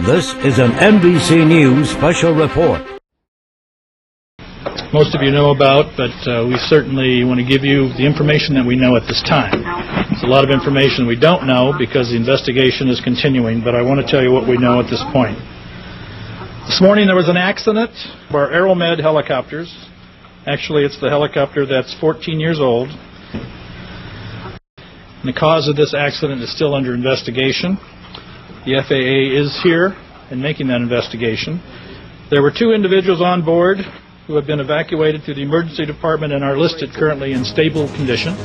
This is an NBC News special report. Most of you know about, but we certainly want to give you the information that we know at this time. There's a lot of information we don't know because the investigation is continuing, but I want to tell you what we know at this point. This morning there was an accident of our Aeromed helicopters. Actually, it's the helicopter that's 14 years old. And the cause of this accident is still under investigation. The FAA is here and making that investigation. There were 2 individuals on board who have been evacuated through the emergency department and are listed currently in stable condition.